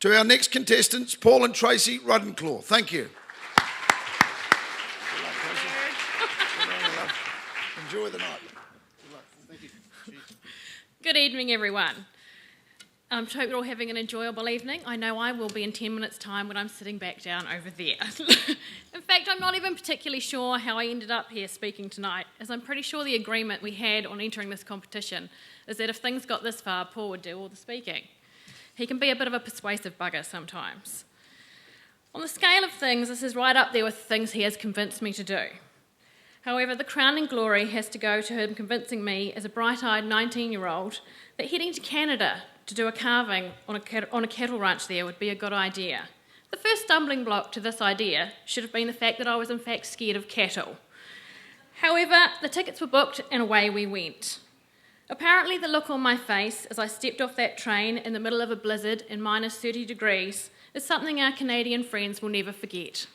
To our next contestants, Paul and Tracy Ruddenclaw. Thank you. Enjoy the night. Thank you. Good evening, everyone. I hope you're all having an enjoyable evening. I know I will be in 10 minutes' time when I'm sitting back down over there. In fact, I'm not even particularly sure how I ended up here speaking tonight, as I'm pretty sure the agreement we had on entering this competition is that if things got this far, Paul would do all the speaking. He can be a bit of a persuasive bugger sometimes. On the scale of things, this is right up there with things he has convinced me to do. However, the crowning glory has to go to him convincing me, as a bright-eyed 19-year-old, that heading to Canada to do a carving on a cattle ranch there would be a good idea. The first stumbling block to this idea should have been the fact that I was in fact scared of cattle. However, the tickets were booked and away we went. Apparently the look on my face as I stepped off that train in the middle of a blizzard in minus 30 degrees is something our Canadian friends will never forget.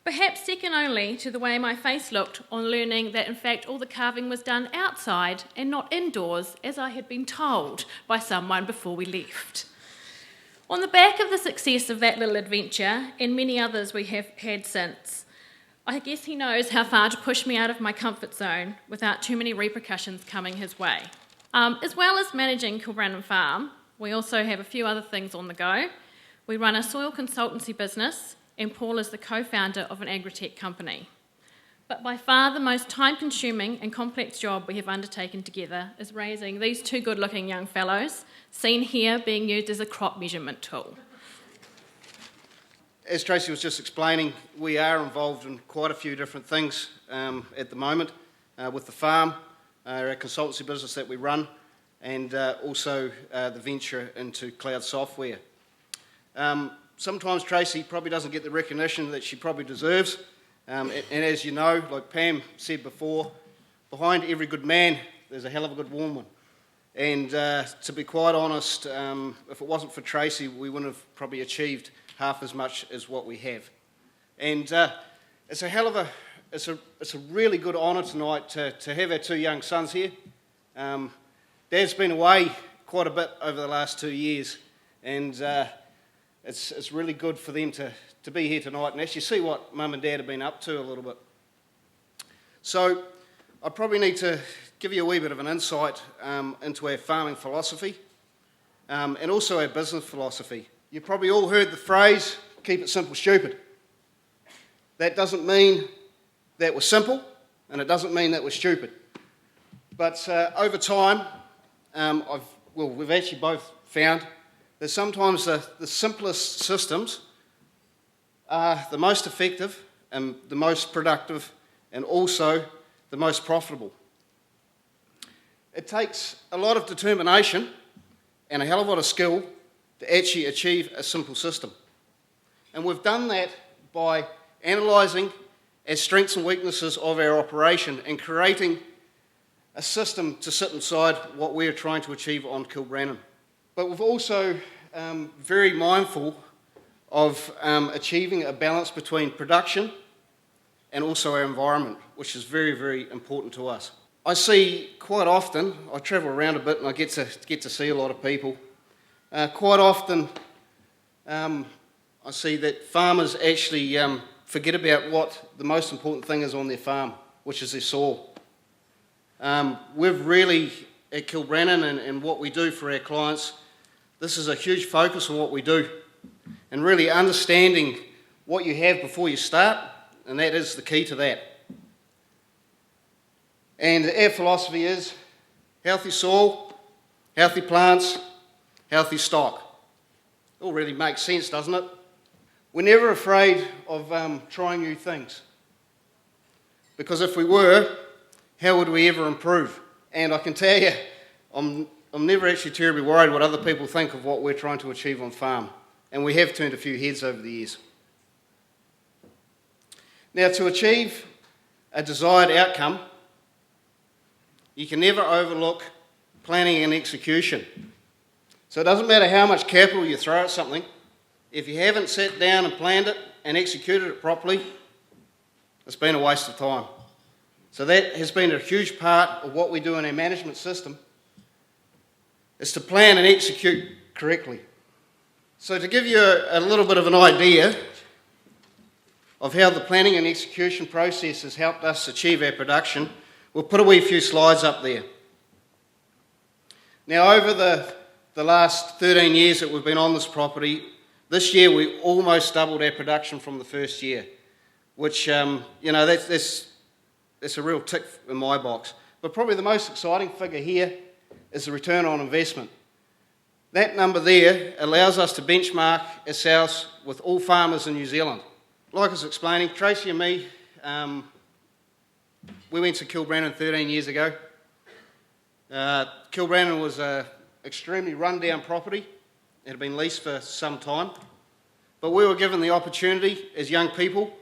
Perhaps second only to the way my face looked on learning that in fact all the carving was done outside and not indoors, as I had been told by someone before we left. On the back of the success of that little adventure, and many others we have had since, I guess he knows how far to push me out of my comfort zone without too many repercussions coming his way. As well as managing Kilbrannan Farm, we also have a few other things on the go. We run a soil consultancy business, and Paul is the co-founder of an agri-tech company. But by far the most time-consuming and complex job we have undertaken together is raising these two good-looking young fellows, seen here being used as a crop measurement tool. As Tracy was just explaining, we are involved in quite a few different things at the moment with the farm, our consultancy business that we run, and also the venture into cloud software. Sometimes Tracy probably doesn't get the recognition that she probably deserves. And as you know, like Pam said before, behind every good man, there's a hell of a good woman. And to be quite honest, if it wasn't for Tracy, we wouldn't have probably achieved half as much as what we have. And it's a really good honour tonight to have our two young sons here. Dad's been away quite a bit over the last 2 years, and it's really good for them to be here tonight and actually see what Mum and Dad have been up to a little bit. So I probably need to give you a wee bit of an insight into our farming philosophy and also our business philosophy. You've probably all heard the phrase, keep it simple, stupid. That doesn't mean that we're simple, and it doesn't mean that we're stupid. But over time, we've actually both found that sometimes the simplest systems are the most effective and the most productive and also the most profitable. It takes a lot of determination and a hell of a lot of skill to actually achieve a simple system. And we've done that by analysing our strengths and weaknesses of our operation and creating a system to sit inside what we're trying to achieve on Kilbrannan. But we're also very mindful of achieving a balance between production and also our environment, which is very, very important to us. I see quite often, I travel around a bit and I get to see a lot of people. Quite often I see that farmers actually forget about what the most important thing is on their farm, which is their soil. We've really, at Kilbrannan and what we do for our clients, this is a huge focus on what we do and really understanding what you have before you start, and that is the key to that. And our philosophy is healthy soil, healthy plants, healthy stock. It all really makes sense, doesn't it? We're never afraid of trying new things, because if we were, how would we ever improve? And I can tell you, I'm never actually terribly worried what other people think of what we're trying to achieve on farm. And we have turned a few heads over the years. Now, to achieve a desired outcome, you can never overlook planning and execution. So it doesn't matter how much capital you throw at something, if you haven't sat down and planned it and executed it properly, it's been a waste of time. So that has been a huge part of what we do in our management system, is to plan and execute correctly. So to give you a little bit of an idea of how the planning and execution process has helped us achieve our production, we'll put a wee few slides up there. Now, over the last 13 years that we've been on this property, this year we almost doubled our production from the first year, which, that's a real tick in my box. But probably the most exciting figure here is the return on investment. That number there allows us to benchmark ourselves with all farmers in New Zealand. Like I was explaining, Tracy and me, we went to Kilbrannan 13 years ago. Kilbrannan was an extremely run-down property. It had been leased for some time. But we were given the opportunity as young people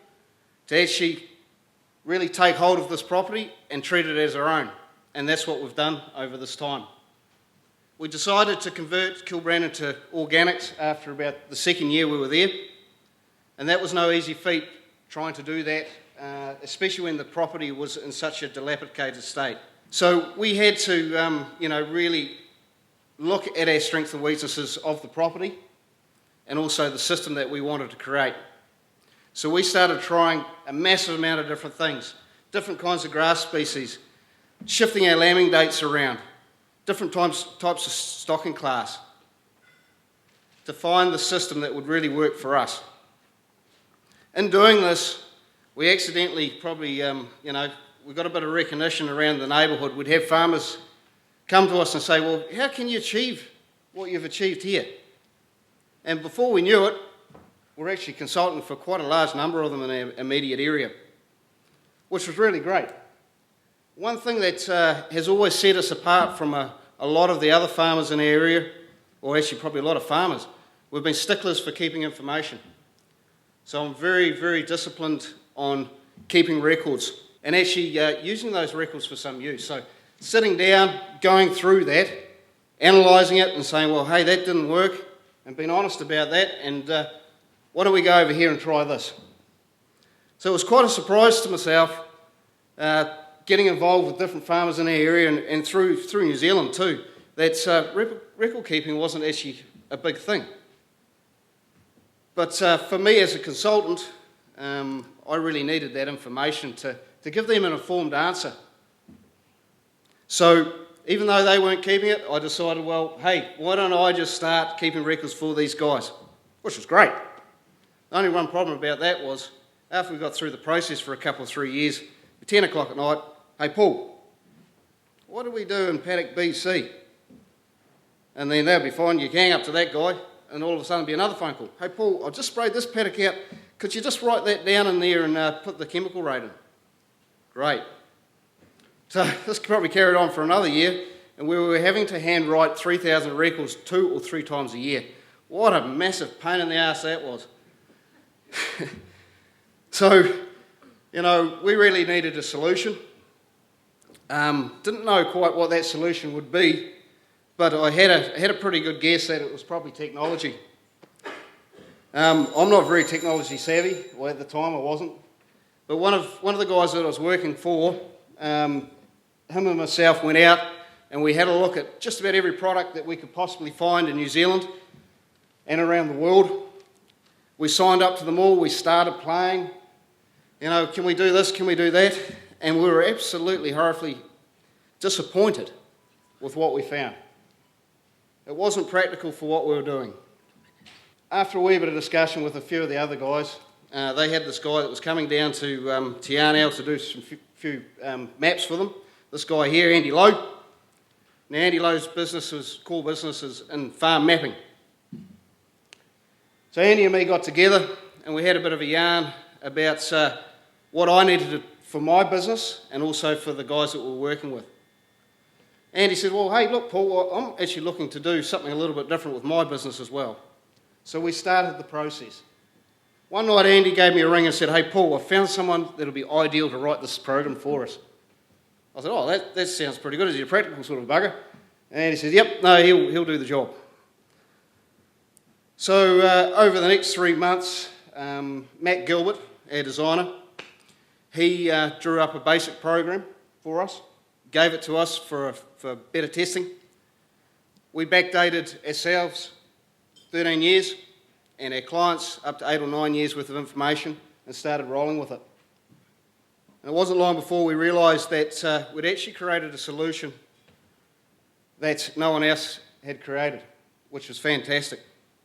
to actually really take hold of this property and treat it as our own. And that's what we've done over this time. We decided to convert Kilbrannan to organics after about the second year we were there. And that was no easy feat, trying to do that, especially when the property was in such a dilapidated state. So we had to, really look at our strengths and weaknesses of the property and also the system that we wanted to create. So we started trying a massive amount of different things, different kinds of grass species, shifting our lambing dates around, different types of stocking class to find the system that would really work for us. In doing this, we accidentally probably, we got a bit of recognition around the neighbourhood. We'd have farmers come to us and say, well, how can you achieve what you've achieved here? And before we knew it, we're actually consulting for quite a large number of them in our immediate area, which was really great. One thing that has always set us apart from a lot of the other farmers in our area, or actually probably a lot of farmers, we've been sticklers for keeping information. So I'm very, very disciplined on keeping records and actually using those records for some use. So sitting down, going through that, analysing it and saying, well, hey, that didn't work, and being honest about that, and why don't we go over here and try this? So it was quite a surprise to myself getting involved with different farmers in our area and through New Zealand too, that record keeping wasn't actually a big thing. But for me as a consultant, I really needed that information to give them an informed answer. So even though they weren't keeping it, I decided, well, hey, why don't I just start keeping records for these guys? Which was great. The only one problem about that was, after we got through the process for a couple of 3 years, at 10 o'clock at night, hey, Paul, what do we do in paddock BC? And then they'd be fine, you hang up to that guy, and all of a sudden there'd be another phone call. Hey, Paul, I just sprayed this paddock out. Could you just write that down in there and put the chemical rate in? Great. So this probably carried on for another year, and we were having to handwrite 3,000 records 2 or 3 times a year. What a massive pain in the ass that was. So, we really needed a solution. Didn't know quite what that solution would be, but I had a pretty good guess that it was probably technology. I'm not very technology savvy, well, at the time I wasn't, but one of the guys that I was working for, him and myself went out and we had a look at just about every product that we could possibly find in New Zealand and around the world. We signed up to them all, we started playing, can we do this, can we do that? And we were absolutely horribly disappointed with what we found. It wasn't practical for what we were doing. After a wee bit of discussion with a few of the other guys, they had this guy that was coming down to Te Anau to do some few maps for them. This guy here, Andy Lowe. Now Andy Lowe's core business is in farm mapping. So Andy and me got together and we had a bit of a yarn about what I needed to, for my business and also for the guys that we were working with. Andy said, well, hey, look, Paul, I'm actually looking to do something a little bit different with my business as well. So we started the process. One night Andy gave me a ring and said, hey, Paul, I found someone that'll be ideal to write this program for us. I said, oh, that sounds pretty good. Is he a practical sort of bugger? And he said, yep, no, he'll do the job. So over the next 3 months, Matt Gilbert, our designer, he drew up a basic program for us, gave it to us for better testing. We backdated ourselves 13 years, and our clients up to 8 or 9 years worth of information, and started rolling with it. And it wasn't long before we realised that we'd actually created a solution that no one else had created, which was fantastic.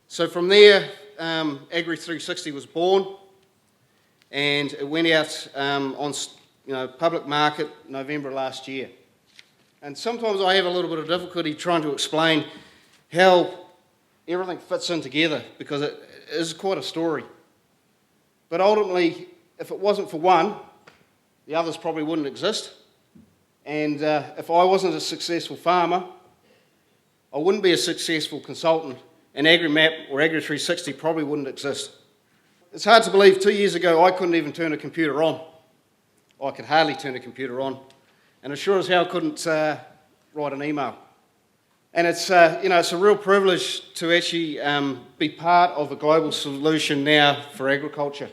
So from there, Agri360 was born, and it went out on public market November last year. And sometimes I have a little bit of difficulty trying to explain how everything fits in together, because it is quite a story. But ultimately, if it wasn't for one, the others probably wouldn't exist. And if I wasn't a successful farmer, I wouldn't be a successful consultant, and AgriMap or Agri360 probably wouldn't exist. It's hard to believe 2 years ago I couldn't even turn a computer on. I could hardly turn a computer on. And as sure as hell couldn't write an email. And it's a real privilege to actually be part of a global solution now for agriculture.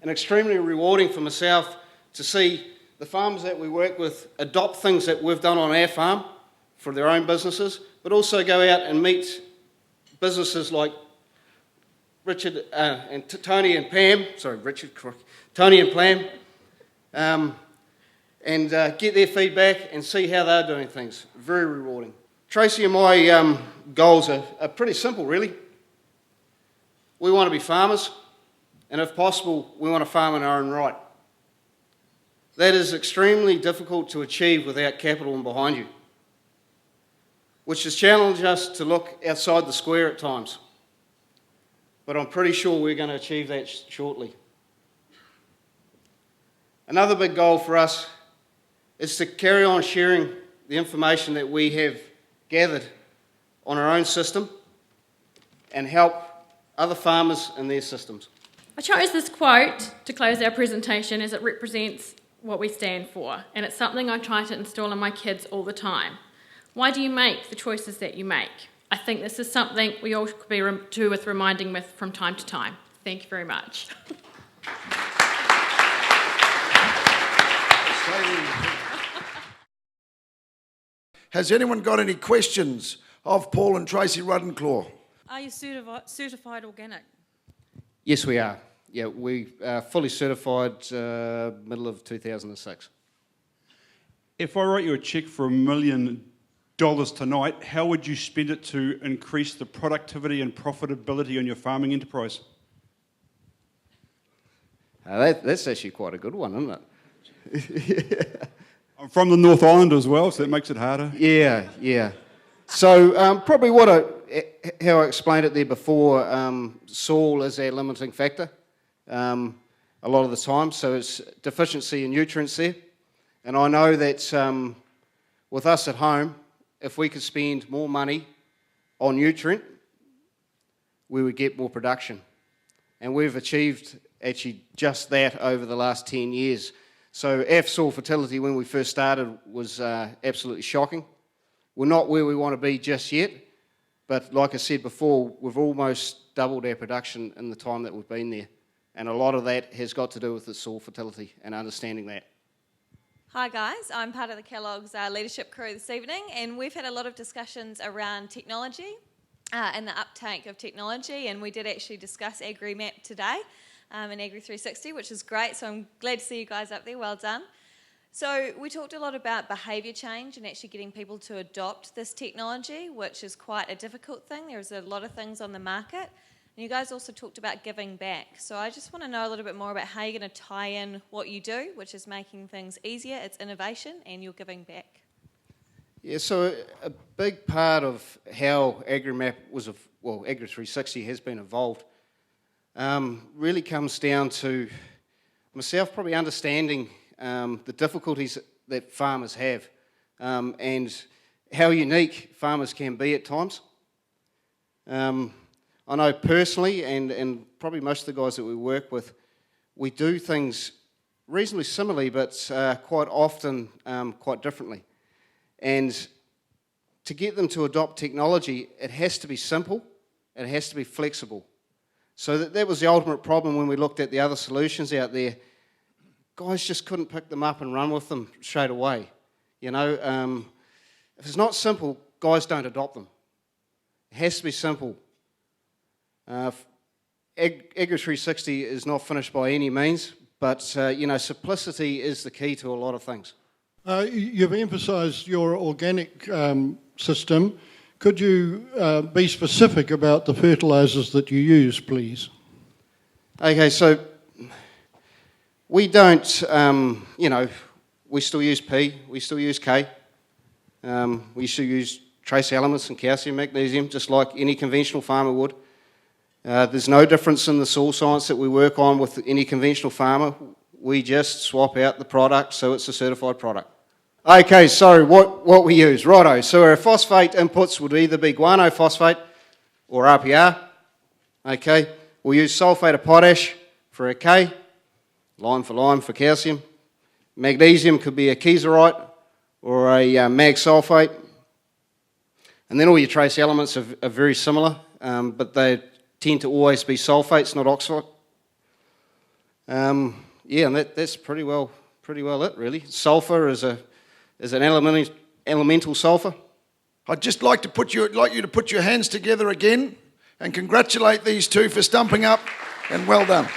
And extremely rewarding for myself to see the farmers that we work with adopt things that we've done on our farm for their own businesses, but also go out and meet businesses like Richard and Tony and Pam. Sorry, Richard, Tony and Pam. And get their feedback and see how they're doing things. Very rewarding. Tracy and my goals are pretty simple, really. We want to be farmers, and if possible, we want to farm in our own right. That is extremely difficult to achieve without capital and behind you, which has challenged us to look outside the square at times. But I'm pretty sure we're going to achieve that shortly. Another big goal for us is to carry on sharing the information that we have gathered on our own system and help other farmers in their systems. I chose this quote to close our presentation as it represents what we stand for, and it's something I try to instill in my kids all the time. Why do you make the choices that you make? I think this is something we all could be do with reminding with from time to time. Thank you very much. Has anyone got any questions of Paul and Tracy Ruddenclaw? Are you certified organic? Yes, we are. Yeah, we are fully certified middle of 2006. If I wrote you a cheque for $1 million tonight, how would you spend it to increase the productivity and profitability on your farming enterprise? That's actually quite a good one, isn't it? I'm from the North Island as well, so that makes it harder. Yeah. So probably how I explained it there before, soil is our limiting factor a lot of the time, so it's deficiency in nutrients there. And I know that with us at home, if we could spend more money on nutrient, we would get more production. And we've achieved actually just that over the last 10 years. So our soil fertility when we first started was absolutely shocking. We're not where we want to be just yet, but like I said before, we've almost doubled our production in the time that we've been there. And a lot of that has got to do with the soil fertility and understanding that. Hi guys, I'm part of the Kellogg's leadership crew this evening, and we've had a lot of discussions around technology and the uptake of technology, and we did actually discuss AgriMap today and Agri360, which is great, so I'm glad to see you guys up there, well done. So we talked a lot about behaviour change and actually getting people to adopt this technology, which is quite a difficult thing. There's a lot of things on the market. And you guys also talked about giving back. So I just want to know a little bit more about how you're going to tie in what you do, which is making things easier, it's innovation, and you're giving back. Yeah, so a big part of how AgriMap Agri360 has been evolved really comes down to myself probably understanding the difficulties that farmers have and how unique farmers can be at times. I know personally, and probably most of the guys that we work with, we do things reasonably similarly, but quite often quite differently. And to get them to adopt technology, it has to be simple, it has to be flexible. So that was the ultimate problem when we looked at the other solutions out there. Guys just couldn't pick them up and run with them straight away. You know, if it's not simple, guys don't adopt them. It has to be simple. Agri360 is not finished by any means, but simplicity is the key to a lot of things. You've emphasised your organic system. Could you be specific about the fertilisers that you use, please? Okay, so we don't, we still use P, we still use K, we still use trace elements and calcium, magnesium, just like any conventional farmer would. There's no difference in the soil science that we work on with any conventional farmer. We just swap out the product so it's a certified product. Okay, so what we use, righto. So our phosphate inputs would either be guano phosphate or RPR. Okay, we'll use sulphate of potash for a K, lime for calcium. Magnesium could be a kieserite or a mag sulphate. And then all your trace elements are very similar, but they tend to always be sulfates, not oxide. And that's pretty well it, really. Sulfur is an elemental sulfur. I'd just like you to put your hands together again and congratulate these two for stumping up, and well done.